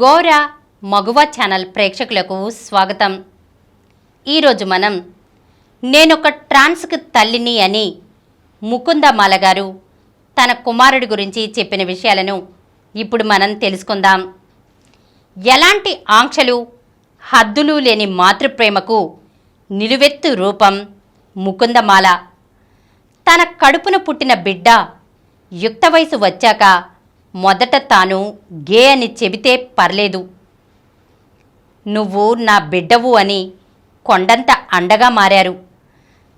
గోర మగువ ఛానల్ ప్రేక్షకులకు స్వాగతం. ఈరోజు మనం నేనొక ట్రాన్స్కి తల్లిని అని ముకుందమాల గారు తన కుమారుడి గురించి చెప్పిన విషయాలను ఇప్పుడు మనం తెలుసుకుందాం. ఎలాంటి ఆంక్షలు హద్దులు లేని మాతృప్రేమకు నిలువెత్తు రూపం ముకుందమాల. తన కడుపున పుట్టిన బిడ్డ యుక్త వయసు వచ్చాక మొదట తాను గే అని చెబితే పర్లేదు, నువ్వు నా బిడ్డవు అని కొండంత అండగా మారారు.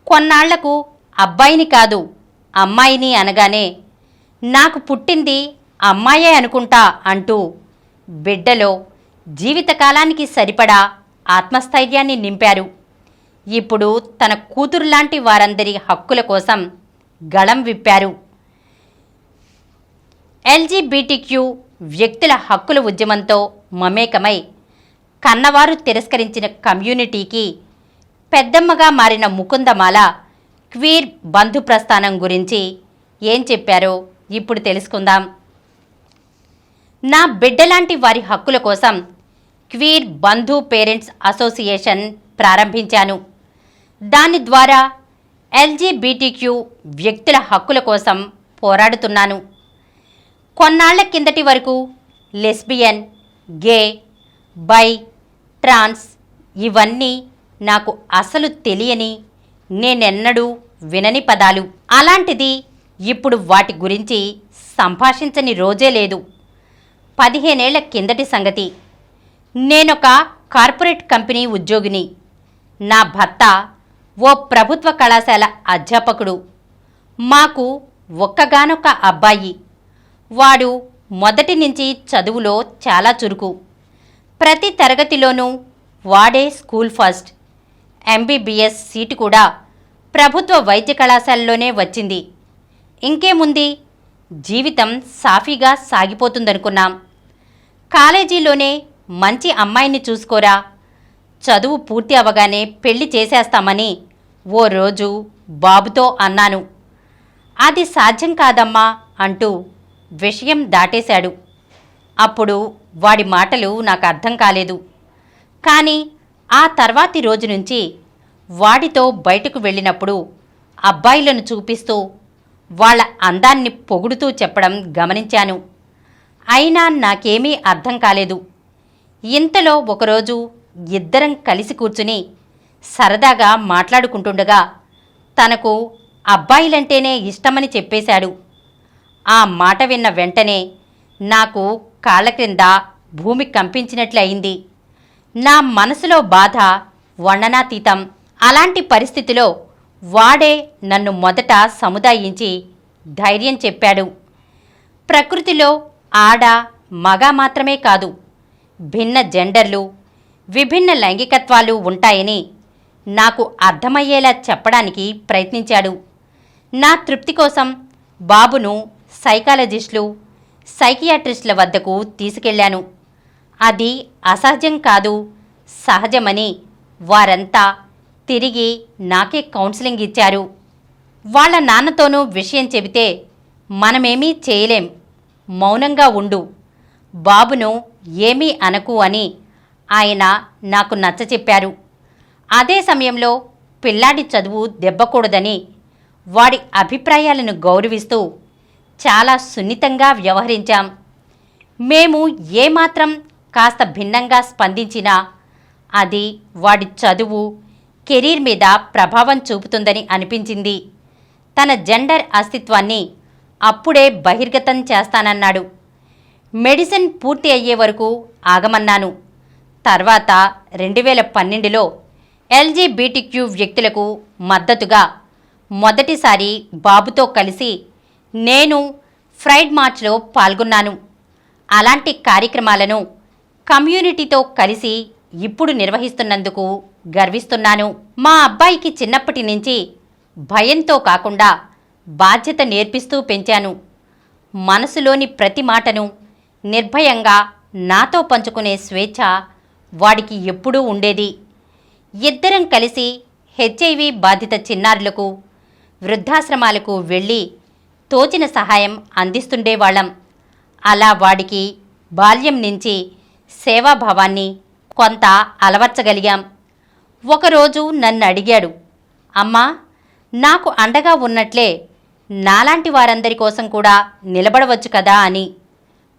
కొన్నాళ్లకు అబ్బాయిని కాదు అమ్మాయిని అనగానే నాకు పుట్టింది అమ్మాయే అనుకుంటా అంటూ బిడ్డలో జీవితకాలానికి సరిపడా ఆత్మస్థైర్యాన్ని నింపారు. ఇప్పుడు తన కూతురులాంటి వారందరి హక్కుల కోసం గళం విప్పారు. ఎల్జీబీటీక్యూ వ్యక్తుల హక్కుల ఉద్యమంతో మమేకమై కన్నవారు తిరస్కరించిన కమ్యూనిటీకి పెద్దమ్మగా మారిన ముకుందమాల క్వీర్ బంధు ప్రస్థానం గురించి ఏం చెప్పారో ఇప్పుడు తెలుసుకుందాం. నా బిడ్డలాంటి వారి హక్కుల కోసం క్వీర్ బంధు పేరెంట్స్ అసోసియేషన్ ప్రారంభించాను. దాని ద్వారా ఎల్జీబీటీక్యూ వ్యక్తుల హక్కుల కోసం పోరాడుతున్నాను. కొన్నాళ్ల కిందటి వరకు లెస్బియన్, గే, బై, ట్రాన్స్ ఇవన్నీ నాకు అసలు తెలియని, నేనెన్నడూ వినని పదాలు. అలాంటిది ఇప్పుడు వాటి గురించి సంభాషించని రోజే లేదు. 15 ఏళ్ల కిందటి సంగతి. నేనొక కార్పొరేట్ కంపెనీ ఉద్యోగిని. నా భర్త ఓ ప్రభుత్వ కళాశాల అధ్యాపకుడు. మాకు ఒక్కగానొక్క అబ్బాయి. వాడు మొదటి నుంచి చదువులో చాలా చురుకు. ప్రతి తరగతిలోనూ వాడే స్కూల్ ఫస్ట్. ఎంబీబీఎస్ సీటు కూడా ప్రభుత్వ వైద్య కళాశాలలోనే వచ్చింది. ఇంకేముంది, జీవితం సాఫీగా సాగిపోతుందనుకున్నాం. కాలేజీలోనే మంచి అమ్మాయిని చూసుకోరా, చదువు పూర్తి అవగానే పెళ్లి చేసేస్తామని ఓ రోజు బాబుతో అన్నాను. అది సాధ్యం కాదమ్మా అంటూ విషయం దాటేశాడు. అప్పుడు వాడి మాటలు నాకు అర్థం కాలేదు. కానీ ఆ తర్వాతి రోజు నుంచి వాడితో బయటకు వెళ్ళినప్పుడు అబ్బాయిలను చూపిస్తూ వాళ్ళ అందాన్ని పొగుడుతూ చెప్పడం గమనించాను. అయినా నాకేమీ అర్థం కాలేదు. ఇంతలో ఒకరోజు ఇద్దరం కలిసి కూర్చుని సరదాగా మాట్లాడుకుంటుండగా తనకు అబ్బాయిలంటేనే ఇష్టమని చెప్పేశాడు. ఆ మాట విన్న వెంటనే నాకు కాళ్ళ క్రింద భూమి కంపించినట్లయింది. నా మనసులో బాధ వర్ణనాతీతం. అలాంటి పరిస్థితిలో వాడే నన్ను మొదట సముదాయించి ధైర్యం చెప్పాడు. ప్రకృతిలో ఆడ, మగ మాత్రమే కాదు, భిన్న జెండర్లు, విభిన్న లైంగికత్వాలు ఉంటాయని నాకు అర్థమయ్యేలా చెప్పడానికి ప్రయత్నించాడు. నా తృప్తి కోసం బాబును సైకాలజిస్టులు, సైకియాట్రిస్టుల వద్దకు తీసుకెళ్లాను. అది అసహజం కాదు, సహజమని వారంతా తిరిగి నాకే కౌన్సిలింగ్ ఇచ్చారు. వాళ్ళ నాన్నతోనూ విషయం చెబితే మనమేమీ చేయలేం, మౌనంగా ఉండు, బాబును ఏమీ అనకు అని ఆయన నాకు నచ్చచెప్పారు. అదే సమయంలో పిల్లాడి చదువు దెబ్బకూడదని వాడి అభిప్రాయాలను గౌరవిస్తూ చాలా సున్నితంగా వ్యవహరించాం. మేము ఏమాత్రం కాస్త భిన్నంగా స్పందించినా అది వాడి చదువు, కెరీర్ మీద ప్రభావం చూపుతుందని అనిపించింది. తన జెండర్ అస్తిత్వాన్ని అప్పుడే బహిర్గతం చేస్తానన్నాడు. మెడిసిన్ పూర్తి అయ్యే వరకు ఆగమన్నాను. తర్వాత 2012లో ఎల్జీబీటీక్యూ వ్యక్తులకు మద్దతుగా మొదటిసారి బాబుతో కలిసి నేను ప్రైడ్ మార్చ్లో పాల్గొన్నాను. అలాంటి కార్యక్రమాలను కమ్యూనిటీతో కలిసి ఇప్పుడు నిర్వహిస్తున్నందుకు గర్విస్తున్నాను. మా అబ్బాయికి చిన్నప్పటి నుంచి భయంతో కాకుండా బాధ్యత నేర్పిస్తూ పెంచాను. మనసులోని ప్రతి మాటను నిర్భయంగా నాతో పంచుకునే స్వేచ్ఛ వాడికి ఎప్పుడూ ఉండేది. ఇద్దరం కలిసి హెచ్ఐవి బాధిత చిన్నారులకు, వృద్ధాశ్రమాలకు వెళ్ళి తోచిన సహాయం అందిస్తుండేవాళ్ళం. అలా వాడికి బాల్యం నుంచి సేవాభావాన్ని కొంత అలవర్చగలిగాం. ఒకరోజు నన్ను అడిగాడు, అమ్మా, నాకు అండగా ఉన్నట్లే నాలాంటి వారందరి కోసం కూడా నిలబడవచ్చు కదా అని.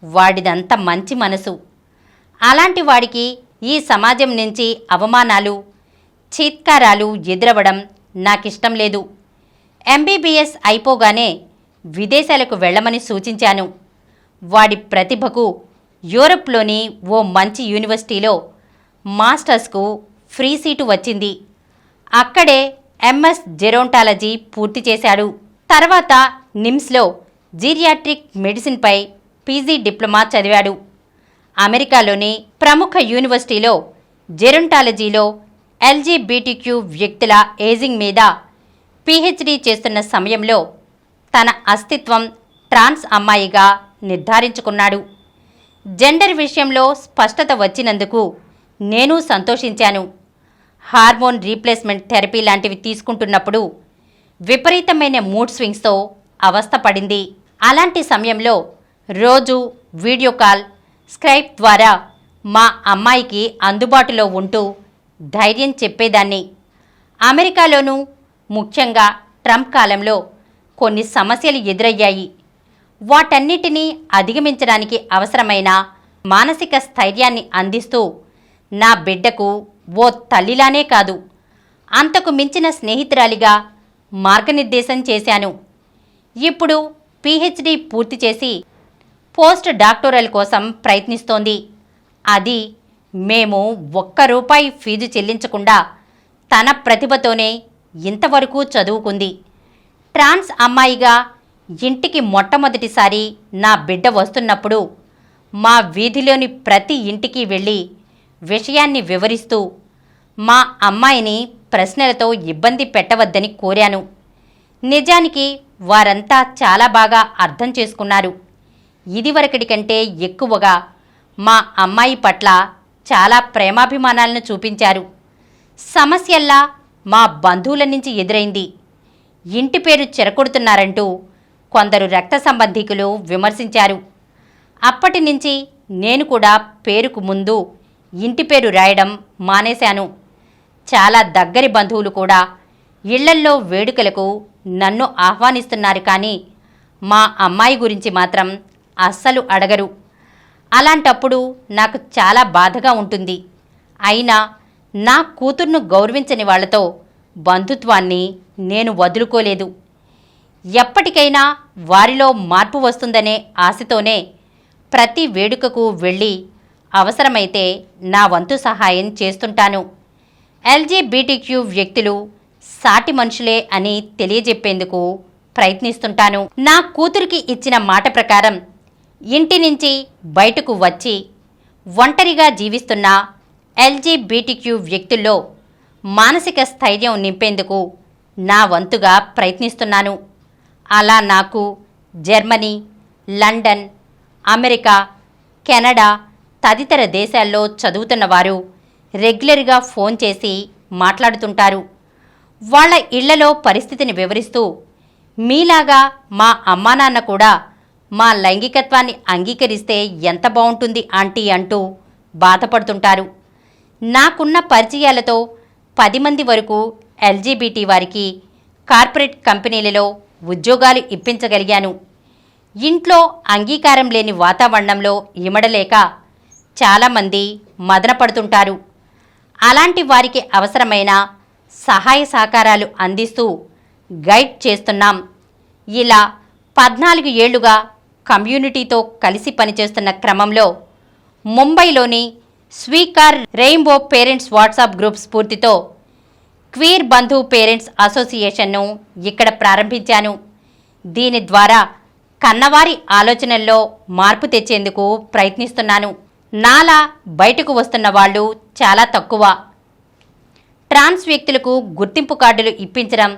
వాడిదంత మంచి మనసు. అలాంటి వాడికి ఈ సమాజం నుంచి అవమానాలు, చీత్కారాలు ఎదురవడం నాకిష్టం లేదు. ఎంబీబీఎస్ అయిపోగానే విదేశాలకు వెళ్ళమని సూచించాను. వాడి ప్రతిభకు యూరప్లోని ఓ మంచి యూనివర్సిటీలో మాస్టర్స్కు ఫ్రీ సీటు వచ్చింది. అక్కడే ఎంఎస్ జెరోంటాలజీ పూర్తి చేశాడు. తర్వాత నిమ్స్లో జీరియాట్రిక్ మెడిసిన్పై పీజీ డిప్లొమా చదివాడు. అమెరికాలోని ప్రముఖ యూనివర్సిటీలో జెరోంటాలజీలో ఎల్జీబీటీక్యూ వ్యక్తుల ఏజింగ్ మీద పీహెచ్డీ చేస్తున్న సమయంలో తన అస్తిత్వం ట్రాన్స్ అమ్మాయిగా నిర్ధారించుకున్నాడు. జెండర్ విషయంలో స్పష్టత వచ్చినందుకు నేను సంతోషించాను. హార్మోన్ రీప్లేస్మెంట్ థెరపీ లాంటివి తీసుకుంటున్నప్పుడు విపరీతమైన మూడ్ స్వింగ్స్తో అవస్థపడింది. అలాంటి సమయంలో రోజు వీడియో కాల్, స్కైప్ ద్వారా మా అమ్మాయికి అందుబాటులో ఉంటూ ధైర్యం చెప్పేదాన్ని. అమెరికాలోనూ ముఖ్యంగా ట్రంప్ కాలంలో కొన్ని సమస్యలు ఎదురయ్యాయి. వాటన్నిటినీ అధిగమించడానికి అవసరమైన మానసిక స్థైర్యాన్ని అందిస్తూ నా బిడ్డకు ఓ తల్లిలానే కాదు, అంతకు మించిన స్నేహితురాలిగా మార్గనిర్దేశం చేశాను. ఇప్పుడు పీహెచ్డీ పూర్తి చేసి పోస్ట్ డాక్టోరల్ కోసం ప్రయత్నిస్తోంది. అది మేము ₹1 ఫీజు చెల్లించకుండా తన ప్రతిభతోనే ఇంతవరకు చదువుకుంది. ట్రాన్స్ అమ్మాయిగా ఇంటికి మొట్టమొదటిసారి నా బిడ్డ వస్తున్నప్పుడు మా వీధిలోని ప్రతి ఇంటికి వెళ్ళి విషయాన్ని వివరిస్తూ మా అమ్మాయిని ప్రశ్నలతో ఇబ్బంది పెట్టవద్దని కోరాను. నిజానికి వారంతా చాలా బాగా అర్థం చేసుకున్నారు. ఇదివరకటి కంటే ఎక్కువగా మా అమ్మాయి పట్ల చాలా ప్రేమాభిమానాలను చూపించారు. సమస్యల్లా మా బంధువుల నుంచి ఎదురైంది. ఇంటి పేరు చెరకొడుతున్నారంటూ కొందరు రక్త సంబంధికులు విమర్శించారు. అప్పటి నుంచి నేను కూడా పేరుకు ముందు ఇంటి పేరు రాయడం మానేశాను. చాలా దగ్గరి బంధువులు కూడా ఇళ్లల్లో వేడుకలకు నన్ను ఆహ్వానిస్తున్నారు, కానీ మా అమ్మాయి గురించి మాత్రం అస్సలు అడగరు. అలాంటప్పుడు నాకు చాలా బాధగా ఉంటుంది. అయినా నా కూతుర్ను గౌరవించని వాళ్లతో బంధుత్వాన్ని నేను వదులుకోలేదు. ఎప్పటికైనా వారిలో మార్పు వస్తుందనే ఆశతోనే ప్రతి వేడుకకు వెళ్ళి అవసరమైతే నా వంతు సహాయం చేస్తుంటాను. ఎల్జీబీటీక్యూ వ్యక్తులు సాటి మనుషులే అని తెలియజెప్పేందుకు ప్రయత్నిస్తుంటాను. నా కూతురికి ఇచ్చిన మాట ప్రకారం ఇంటి నుంచి బయటకు వచ్చి ఒంటరిగా జీవిస్తున్న ఎల్జీబీటీక్యూ వ్యక్తుల్లో మానసిక స్థైర్యం నింపేందుకు నా వంతుగా ప్రయత్నిస్తున్నాను. అలా నాకు జర్మనీ, లండన్, అమెరికా, కెనడా తదితర దేశాల్లో చదువుతున్న వారు రెగ్యులర్గా ఫోన్ చేసి మాట్లాడుతుంటారు. వాళ్ళ ఇళ్లలో పరిస్థితిని వివరిస్తూ, మీలాగా మా అమ్మానాన్న కూడా మా లైంగికత్వాన్ని అంగీకరిస్తే ఎంత బాగుంటుంది ఆంటీ అంటూ బాధపడుతుంటారు. నాకున్న పరిచయాలతో 10 మంది వరకు ఎల్జీబీటీ వారికి కార్పొరేట్ కంపెనీలలో ఉద్యోగాలు ఇప్పించగలిగాను. ఇంట్లో అంగీకారం లేని వాతావరణంలో ఇమడలేక చాలామంది మదనపడుతుంటారు. అలాంటి వారికి అవసరమైన సహాయ సహకారాలు అందిస్తూ గైడ్ చేస్తున్నాం. ఇలా 14 ఏళ్లుగా కమ్యూనిటీతో కలిసి పనిచేస్తున్న క్రమంలో ముంబైలోని Sweekar rainbow parents WhatsApp group స్ఫూర్తితో క్వీర్ బంధు పేరెంట్స్ అసోసియేషన్ను ఇక్కడ ప్రారంభించాను. దీని ద్వారా కన్నవారి ఆలోచనల్లో మార్పు తెచ్చేందుకు ప్రయత్నిస్తున్నాను. నాలా బయటకు వస్తున్న వాళ్ళు చాలా తక్కువ. ట్రాన్స్ వ్యక్తులకు గుర్తింపు కార్డులు ఇప్పించడం,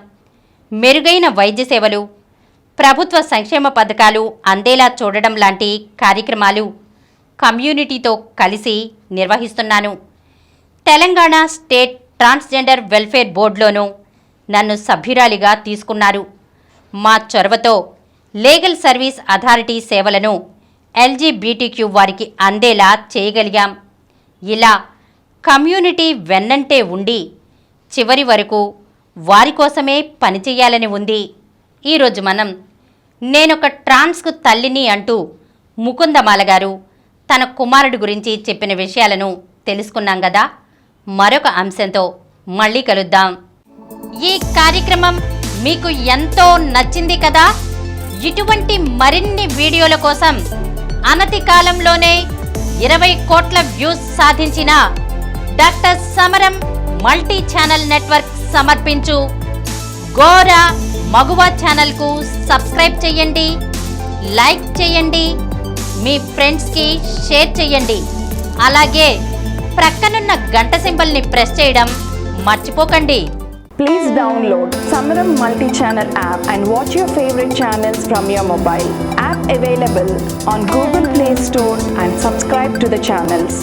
మెరుగైన వైద్య సేవలు, ప్రభుత్వ సంక్షేమ పథకాలు అందేలా చూడడం లాంటి కార్యక్రమాలు కమ్యూనిటీతో కలిసి నిర్వహిస్తున్నాను. తెలంగాణ స్టేట్ ట్రాన్స్జెండర్ వెల్ఫేర్ బోర్డులోనూ నన్ను సభ్యురాలిగా తీసుకున్నారు. మా చొరవతో లీగల్ సర్వీస్ అథారిటీ సేవలను ఎల్జీబీటీక్యూ వారికి అందేలా చేయగలిగాం. ఇలా కమ్యూనిటీ వెన్నంటే ఉండి చివరి వరకు వారి కోసమే పనిచేయాలని ఉంది. ఈరోజు మనం నేనొక ట్రాన్స్కు తల్లిని అంటూ ముకుందమాల గారు తన కుమారుడి గురించి చెప్పిన విషయాలను తెలుసుకున్నాం కదా. మరొక అంశంతో మళ్ళీ కలుద్దాం. ఈ కార్యక్రమం మీకు ఎంతో నచ్చింది కదా. ఇటువంటి మరిన్ని వీడియోల కోసం అనతి కాలంలోనే 20 కోట్ల వ్యూస్ సాధించిన డాక్టర్ సమరం మల్టీ ఛానల్ నెట్వర్క్ సమర్పించు గోరా మగువ ఛానల్కు సబ్స్క్రైబ్ చేయండి, లైక్ చేయండి, మీ ఫ్రెండ్స్కి షేర్ చేయండి. అలాగే ప్రక్కనున్న గంట సింబల్ని ప్రెస్ చేయడం మర్చిపోకండి. Please download Samaram multi-channel app and watch your favorite channels from your mobile. App available on Google Play Store and subscribe to the channels.